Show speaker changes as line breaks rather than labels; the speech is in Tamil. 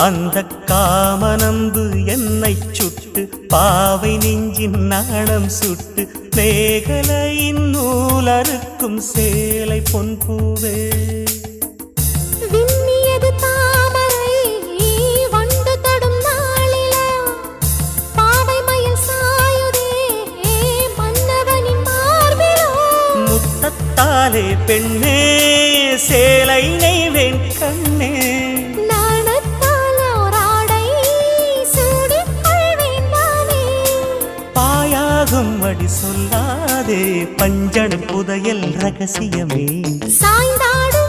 அந்த காமனம்பு என்னை சுட்டு பாவை நெஞ்சின் நாணம் சுட்டு மேகலையின் நூலறுக்கும் சேலை பொன்பூவே முத்தத்தாலே பெண்ணே சேலை நெய்வேன் கண்ணே அடி சொல்லாதே பஞ்சணம் புதையல் ரகசியமே சாய்ந்தாடு